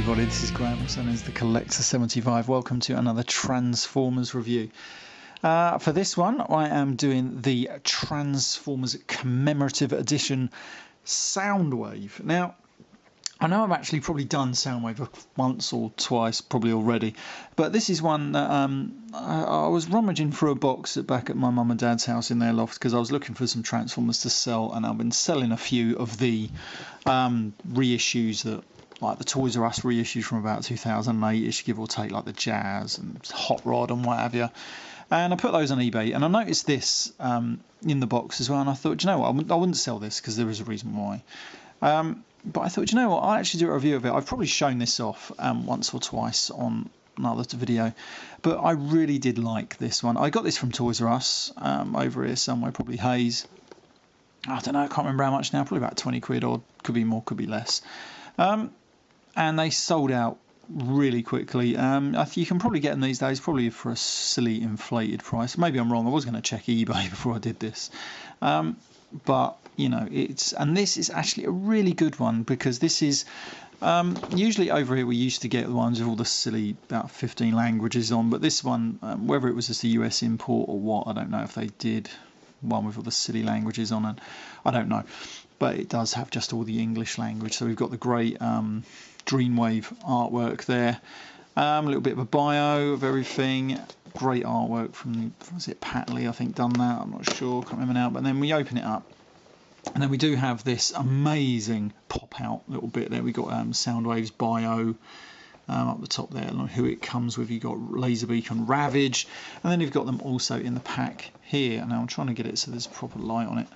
everybody, this is Graham, also known as the Collector 75. Welcome to another Transformers review. For this one, I am doing the Transformers Commemorative Edition Soundwave. Now, I know I've actually probably done Soundwave once or twice probably already, but this is one that I was rummaging through a box back at my mum and dad's house in their loft because I was looking for some Transformers to sell, and I've been selling a few of the reissues that, like the Toys R Us reissues from about 2008ish, give or take, like the Jazz and Hot Rod and what have you. And I put those on eBay, and I noticed this in the box as well, and I thought, you know what, I wouldn't sell this because there is a reason why. But I thought, you know what, I'll actually do a review of it. I've probably shown this off once or twice on another video, but I really did like this one. I got this from Toys R Us over here somewhere, probably Hayes. I don't know, I can't remember how much now, probably about 20 quid, or could be more, could be less. And they sold out really quickly. You can probably get them these days, probably for a silly inflated price. Maybe I'm wrong, I was going to check eBay before I did this. But you know, this is actually a really good one, because this is usually over here we used to get the ones with all the silly about 15 languages on, but this one, whether it was just a US import or what, I don't know if they did one with all the silly languages on it, I don't know, but it does have just all the English language. So we've got the great Dreamwave artwork there, a little bit of a bio of everything. Great artwork from, was it Patley, I think, done that, I'm not sure, can't remember now. But then we open it up, and then we do have this amazing pop out little bit there. We got Soundwave's bio up the top there, and who it comes with. You got Laserbeak and Ravage, and then you've got them also in the pack here. Now I'm trying to get it so there's proper light on it.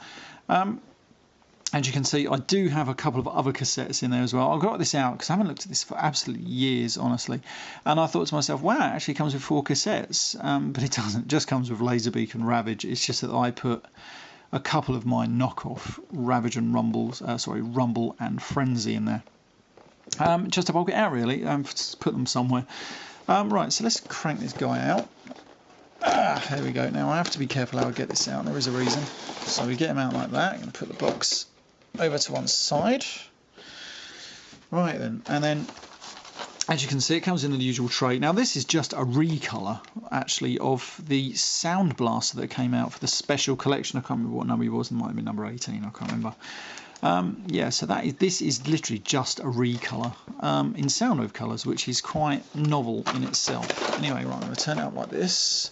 As you can see, I do have a couple of other cassettes in there as well. I got this out because I haven't looked at this for absolutely years, honestly. And I thought to myself, wow, it actually comes with 4 cassettes. But it doesn't. It just comes with Laserbeak and Ravage. It's just that I put a couple of my knockoff Ravage and Rumble and Frenzy in there. Just to bulk it out, really. Put them somewhere. Right, so let's crank this guy out. There we go. Now I have to be careful how I get this out. There is a reason. So we get him out like that. I'm going to put the box over to one side. Right then, and then as you can see, it comes in the usual tray. Now this is just a recolor actually of the Sound Blaster that came out for the special collection. I can't remember what number it was. It might have been number 18. I can't remember. Yeah, so this is literally just a recolor in Soundwave colours, which is quite novel in itself. Anyway, right, I'm going to turn it up like this.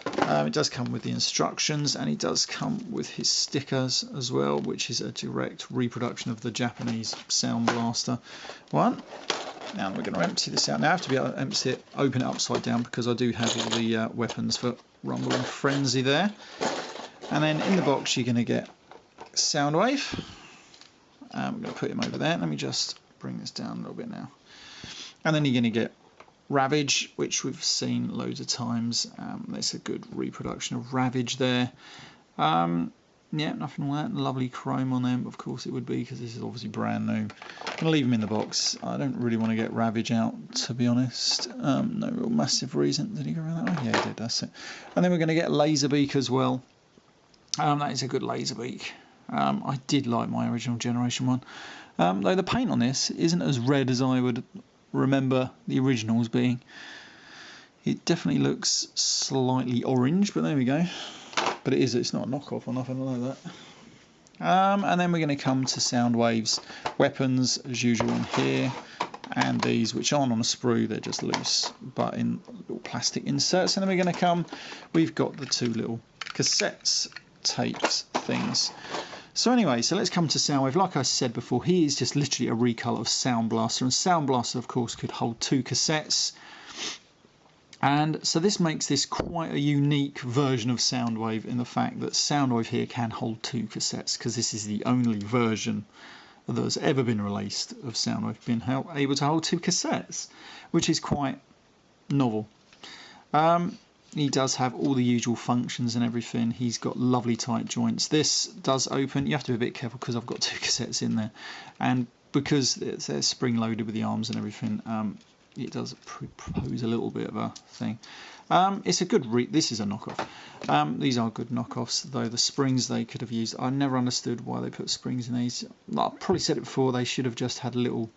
It does come with the instructions, and it does come with his stickers as well, which is a direct reproduction of the Japanese Sound Blaster one. Now we're going to empty this out. Now I have to be able to empty it, open it upside down, because I do have all the weapons for Rumble and Frenzy there. And then in the box you're going to get Soundwave. I'm going to put him over there. Let me just bring this down a little bit now. And then you're going to get Ravage, which we've seen loads of times. That's a good reproduction of Ravage there. Yeah, nothing like that. Lovely chrome on them. Of course it would be, because this is obviously brand new. I'm going to leave them in the box. I don't really want to get Ravage out, to be honest. No real massive reason. Did he go around that way? Yeah, he did. That's it. And then we're going to get Laserbeak as well. That is a good Laserbeak. I did like my original generation one, though the paint on this isn't as red as I would remember the originals being. It definitely looks slightly orange, but there we go. But it's not a knockoff or nothing like that. And then we're going to come to Soundwave's weapons as usual in here, and these, which aren't on a sprue, they're just loose but in little plastic inserts. And then we're going to come, we've got the 2 little cassettes, tapes things. So anyway, so let's come to Soundwave. Like I said before, he is just literally a recolor of Sound Blaster, and Sound Blaster of course could hold 2 cassettes. And so this makes this quite a unique version of Soundwave, in the fact that Soundwave here can hold 2 cassettes, because this is the only version that has ever been released of Soundwave being able to hold 2 cassettes, which is quite novel. He does have all the usual functions and everything. He's got lovely tight joints. This does open. You have to be a bit careful because I've got 2 cassettes in there, and because they're spring loaded with the arms and everything, it does propose a little bit of a thing. It's a good this is a knockoff. These are good knockoffs, though the springs they could have used, I never understood why they put springs in these. I've probably said it before, they should have just had little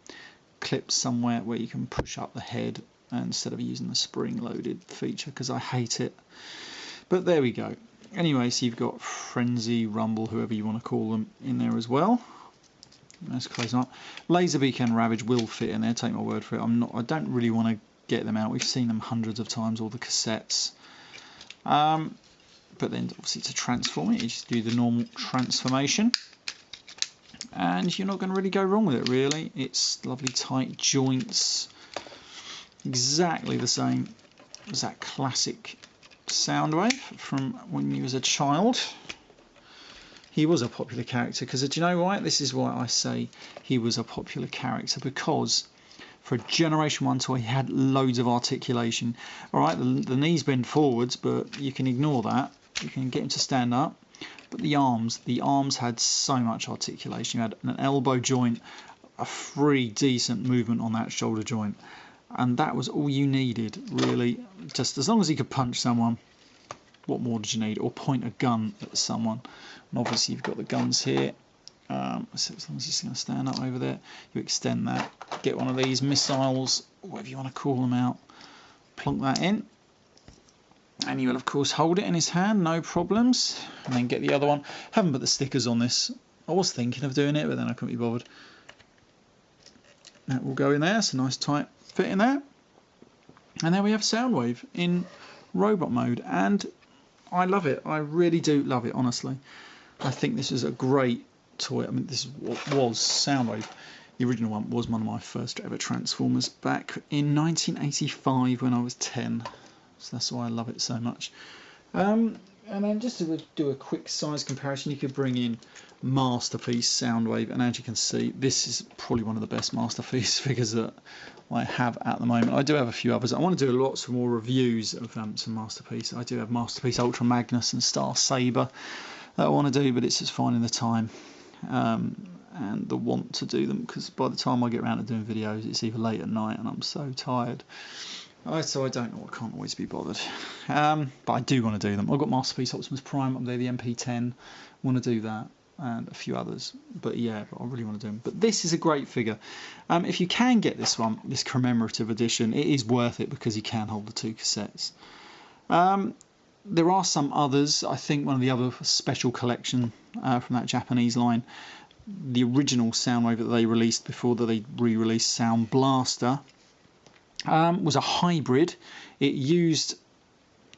clips somewhere where you can push up the head instead of using the spring-loaded feature, because I hate it. But there we go. Anyway, so you've got Frenzy, Rumble, whoever you want to call them, in there as well. Let's close them up. Laserbeak and Ravage will fit in there, take my word for it. I don't really want to get them out. We've seen them hundreds of times, all the cassettes. But then obviously to transform it, you just do the normal transformation. And you're not going to really go wrong with it, really. It's lovely tight joints. Exactly the same as that classic Soundwave from when you was a child. He was a popular character, because do you know why? This is why I say he was a popular character, because for a Generation 1 toy he had loads of articulation. Alright, the knees bend forwards, but you can ignore that. You can get him to stand up. But the arms had so much articulation. You had an elbow joint, a free decent movement on that shoulder joint, and that was all you needed, really. Just as long as he could punch someone, what more did you need? Or point a gun at someone. And obviously you've got the guns here, so as long as he's going to stand up over there, you extend that, get one of these missiles, whatever you want to call them out, plonk that in, and you will of course hold it in his hand, no problems, and then get the other one. Haven't put the stickers on this. I was thinking of doing it, but then I couldn't be bothered. That will go in there. It's a nice tight fit in there. And there we have Soundwave in robot mode, and I love it. I really do love it, honestly. I think this is a great toy. I mean, this is what was Soundwave. The original one was one of my first ever Transformers back in 1985 when I was 10. So that's why I love it so much. And then just to do a quick size comparison, you could bring in Masterpiece Soundwave, and as you can see, this is probably one of the best Masterpiece figures that I have at the moment. I do have a few others. I want to do lots more reviews of some Masterpiece. I do have Masterpiece Ultra Magnus and Star Saber that I want to do, but it's just finding the time and the want to do them, because by the time I get around to doing videos, it's either late at night and I'm so tired. So I don't know, I can't always be bothered. But I do want to do them. I've got Masterpiece Optimus Prime up there, the MP10. Want to do that, and a few others. But yeah, I really want to do them. But this is a great figure. If you can get this one, this commemorative edition, it is worth it because you can hold the 2 cassettes. There are some others. I think one of the other special collection from that Japanese line, the original Soundwave that they released before that they re-released Sound Blaster, was a hybrid. It used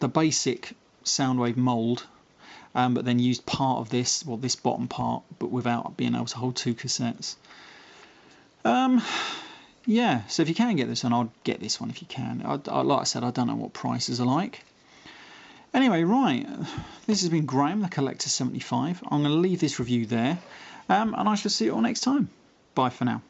the basic Soundwave mould, but then used part of this, well, this bottom part, but without being able to hold 2 cassettes. Yeah, so if you can get this one, I'd get this one if you can. Like I said, I don't know what prices are like. Anyway, right, this has been Graham, the Collector 75. I'm going to leave this review there, and I shall see you all next time. Bye for now.